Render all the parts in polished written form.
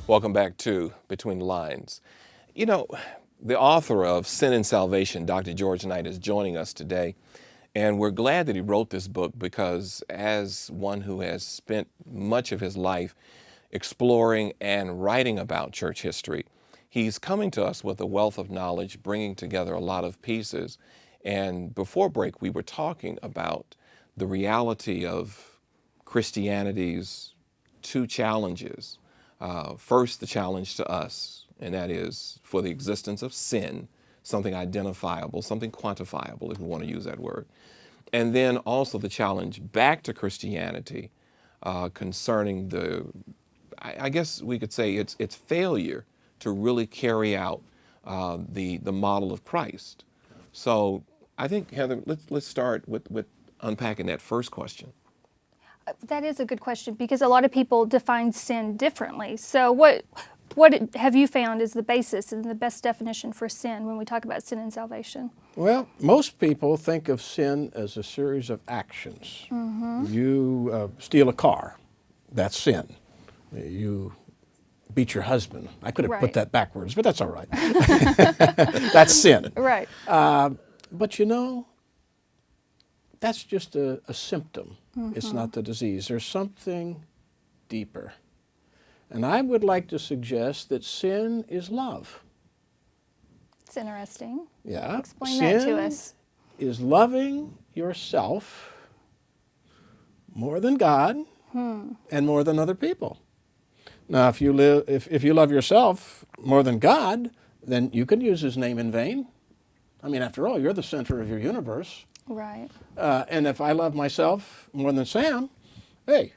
Welcome back to Between the Lines. You know, the author of Sin and Salvation, Dr. George Knight, is joining us today. And we're glad that he wrote this book because as one who has spent much of his life exploring and writing about church history, he's coming to us with a wealth of knowledge, bringing together a lot of pieces. And before break, we were talking about the reality of Christianity's two challenges. First, the challenge to us, and that is for the existence of sin, something identifiable, something quantifiable, if we want to use that word. And then also the challenge back to Christianity concerning I guess we could say its failure to really carry out the model of Christ. So I think, Heather, let's start with unpacking that first question. That is a good question because a lot of people define sin differently. So what have you found is the basis and the best definition for sin when we talk about sin and salvation? Well, most people think of sin as a series of actions. Mm-hmm. You steal a car, that's sin. You beat your husband. I could have put that backwards, but that's all right. That's sin. Right. But you know, that's just a symptom. Mm-hmm. It's not the disease. There's something deeper. And I would like to suggest that sin is love. It's interesting. Yeah. Explain that to us. Sin is loving yourself more than God and more than other people. Now, if you love yourself more than God, then you can use His name in vain. I mean, after all, you're the center of your universe. Right. And if I love myself more than Sam, hey,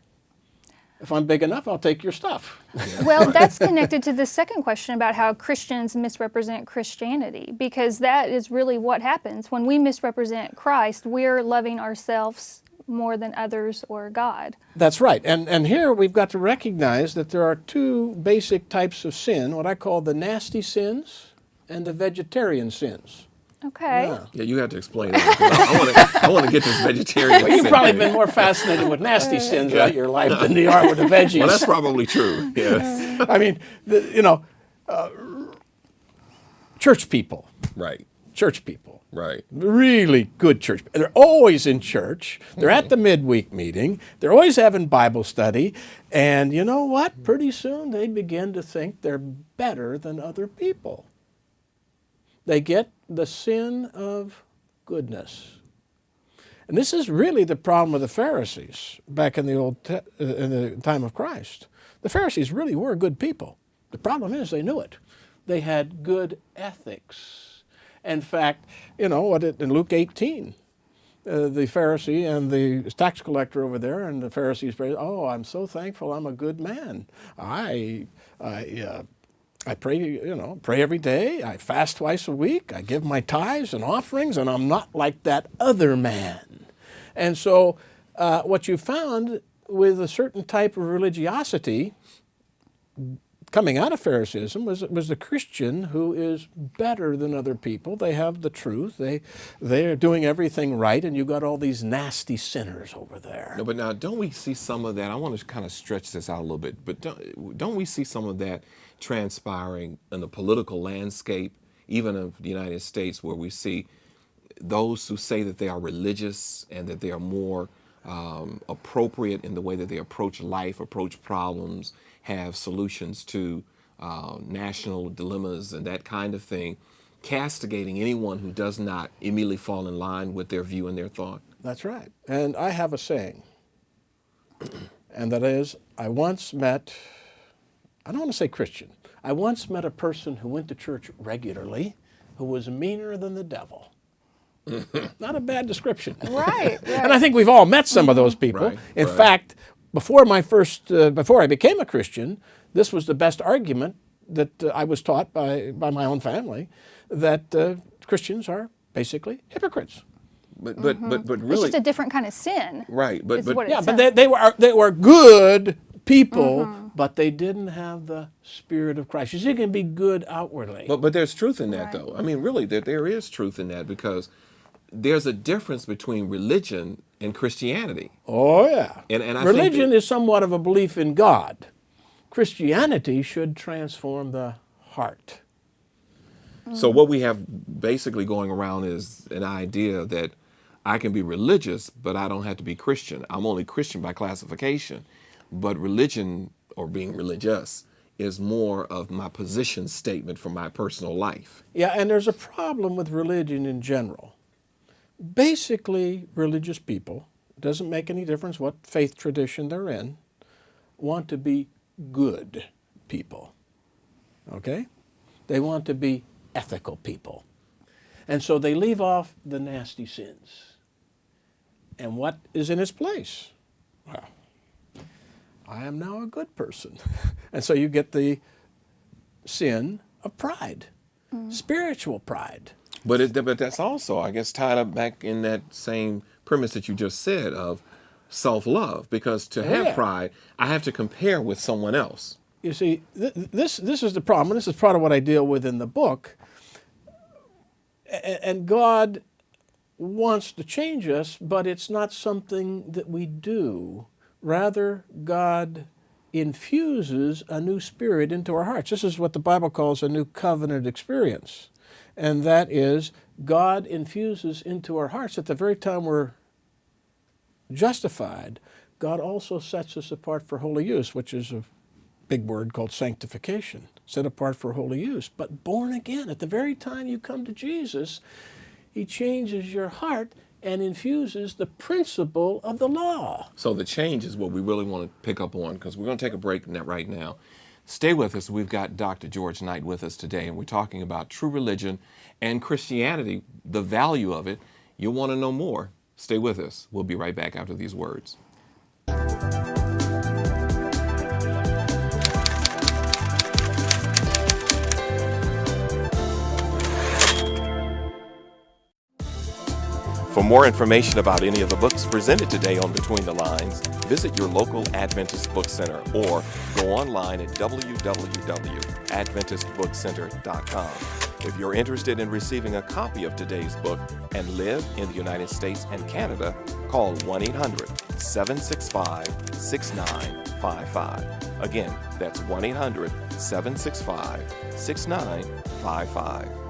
if I'm big enough, I'll take your stuff. Well, that's connected to the second question about how Christians misrepresent Christianity, because that is really what happens. When we misrepresent Christ, we're loving ourselves more than others or God. That's right. And here we've got to recognize that there are two basic types of sin, what I call the nasty sins and the vegetarian sins. Okay. Yeah, you have to explain that. I want to get this vegetarian. Well, you've probably been more fascinated with nasty sins throughout your life than you are with the veggies. Well, that's probably true. Yes. I mean, church people. Right. Church people. Right. Really good church. They're always in church. They're at the midweek meeting. They're always having Bible study. And you know what? Pretty soon they begin to think they're better than other people. They get the sin of goodness. And this is really the problem with the Pharisees back in the time of Christ. The Pharisees really were good people. The problem is they knew it. They had good ethics. In fact, in Luke 18, the Pharisee and the tax collector over there, and the Pharisees pray, "Oh, I'm so thankful I'm a good man. I pray every day. I fast twice a week. I give my tithes and offerings, and I'm not like that other man." And so what you found with a certain type of religiosity coming out of Pharisaism was the Christian who is better than other people. They have the truth. They are doing everything right, and you got all these nasty sinners over there. No, but now don't we see some of that? I want to kind of stretch this out a little bit, but don't we see some of that transpiring in the political landscape, even of the United States, where we see those who say that they are religious and that they are more appropriate in the way that they approach life, approach problems, have solutions to national dilemmas and that kind of thing, castigating anyone who does not immediately fall in line with their view and their thought? That's right. And I have a saying, and that is, I once met, I don't want to say Christian, I once met a person who went to church regularly who was meaner than the devil. Not a bad description. Right. And I think we've all met some of those people. Right, In fact, before I became a Christian, this was the best argument that I was taught by my own family, that Christians are basically hypocrites. But really, it's just a different kind of sin. Right? But they were good people, but they didn't have the Spirit of Christ. You see, it can be good outwardly. But there's truth in that, Right. though. I mean, really, there is truth in that, because there's a difference between religion and Christianity. Oh, yeah. And I think Religion is somewhat of a belief in God. Christianity should transform the heart. So what we have basically going around is an idea that I can be religious, but I don't have to be Christian. I'm only Christian by classification. But religion, or being religious, is more of my position statement for my personal life. Yeah, and there's a problem with religion in general. Basically, religious people, doesn't make any difference what faith tradition they're in, want to be good people. Okay? They want to be ethical people. And so they leave off the nasty sins. And what is in its place? Well, I am now a good person. And so you get the sin of pride, spiritual pride. But that's also, I guess, tied up back in that same premise that you just said of self-love. Because to have Yeah. pride, I have to compare with someone else. You see, this is the problem, and this is part of what I deal with in the book. And God wants to change us, but it's not something that we do. Rather, God infuses a new spirit into our hearts. This is what the Bible calls a new covenant experience. And that is, God infuses into our hearts at the very time we're justified. God also sets us apart for holy use, which is a big word called sanctification, set apart for holy use. But born again, at the very time you come to Jesus, He changes your heart and infuses the principle of the law. So the change is what we really want to pick up on, because we're going to take a break right now. Stay with us. We've got Dr. George Knight with us today, and we're talking about true religion and Christianity, the value of it. You'll want to know more. Stay with us. We'll be right back after these words. For more information about any of the books presented today on Between the Lines, visit your local Adventist Book Center or go online at www.adventistbookcenter.com. If you're interested in receiving a copy of today's book and live in the United States and Canada, call 1-800-765-6955. Again, that's 1-800-765-6955.